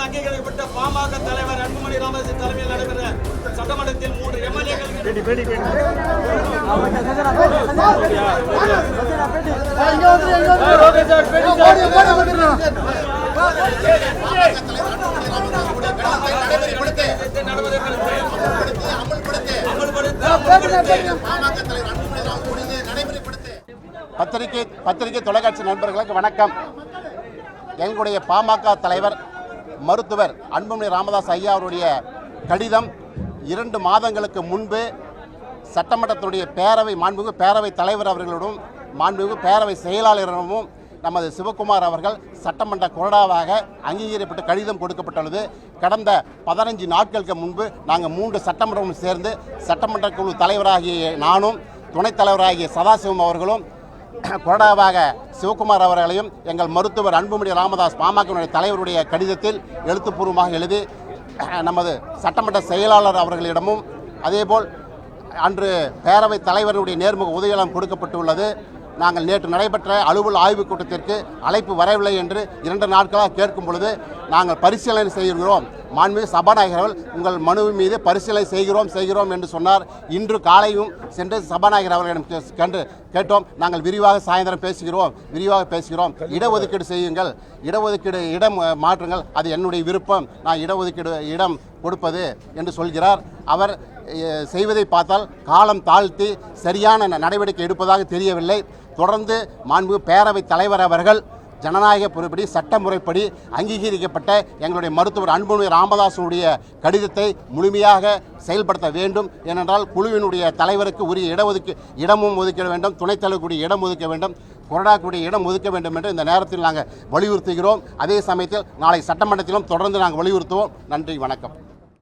அங்கீகரிக்கப்பட்ட பாமக தலைவர் அன்புமணி ராமதாஸ் தலைமையில் நடைபெற்ற சட்டமன்றத்தில் 3 எம்எல்ஏக்கள் பத்திரிகை தொலைக்காட்சி நண்பர்களுக்கு வணக்கம். எங்களுடைய பாமக தலைவர் மருத்துவர் அன்புமணி ராமதாஸ் ஐயா அவருடைய கடிதம் 2 மாதங்களுக்கு முன்பு சட்டமன்றத்துடைய மாண்புமிகு பேரவைத் தலைவர் அவர்களுடன் மாண்புமிகு பேரவை செயலாளரிடமும் நமது சிவகுமார் அவர்கள் சட்டமன்ற கொறடாவாக அங்கீகரிக்கப்பட்ட கடிதம் கொடுக்கப்பட்டுள்ளது. கடந்த 15 நாட்களுக்கு முன்பு நாங்கள் 3 சட்டமன்றமும் சேர்ந்து சட்டமன்ற குழு தலைவராகிய நானும் துணைத் தலைவராகிய சதாசிவம் அவர்களும் கொறடாவாக சிவகுமார் அவர்களையும் எங்கள் மருத்துவர் அன்புமணி ராமதாஸ் பாமக தலைவருடைய கடிதத்தில் எழுத்துப்பூர்வமாக எழுதி நமது சட்டமன்ற செயலாளர் அவர்களிடமும் அதேபோல் அன்று பேரவைத் தலைவருடைய நேர்முக உதவியாளம் கொடுக்கப்பட்டுள்ளது. நாங்கள் நேற்று நடைபெற்ற அலுவல் ஆய்வுக் கூட்டத்திற்கு அழைப்பு வரவில்லை என்று 2 நாட்களாக கேட்கும் பொழுது நாங்கள் பரிசீலனை செய்கிறோம், மாண்புமிகு சபாநாயகர் அவர்கள் உங்கள் மனு மீது பரிசீலனை செய்கிறோம் என்று சொன்னார். இன்று காலையும் சென்று சபாநாயகர் அவர்களிடம் கேட்டோம். நாங்கள் விரிவாக பேசுகிறோம். இடஒதுக்கீடு செய்யுங்கள், இடம் மாற்றுங்கள், அது என்னுடைய விருப்பம், நான் இடம் கொடுப்பது என்று சொல்கிறார். அவர் செய்வதை பார்த்தால் காலம் தாழ்த்தி சரியான நடவடிக்கை எடுப்பதாக தெரியவில்லை. தொடர்ந்து மாண்பு பேரவைத் தலைவர் அவர்கள் ஜனநாயக பொறுப்படி சட்டமுறைப்படி அங்கீகரிக்கப்பட்ட எங்களுடைய மருத்துவர் அன்புமணி ராமதாஸுடைய கடிதத்தை முழுமையாக செயல்படுத்த வேண்டும். ஏனென்றால் குழுவினுடைய தலைவருக்கு உரிய இடமும் ஒதுக்க வேண்டும், துணைத் தலைவருக்குரிய இடம் ஒதுக்க வேண்டும், கொறடாக்குடைய இடம் ஒதுக்க வேண்டும் என்று இந்த நேரத்தில் நாங்கள் வலியுறுத்துகிறோம். அதே சமயத்தில் நாளை சட்டமன்றத்திலும் தொடர்ந்து நாங்கள் வலியுறுத்துவோம். நன்றி, வணக்கம்.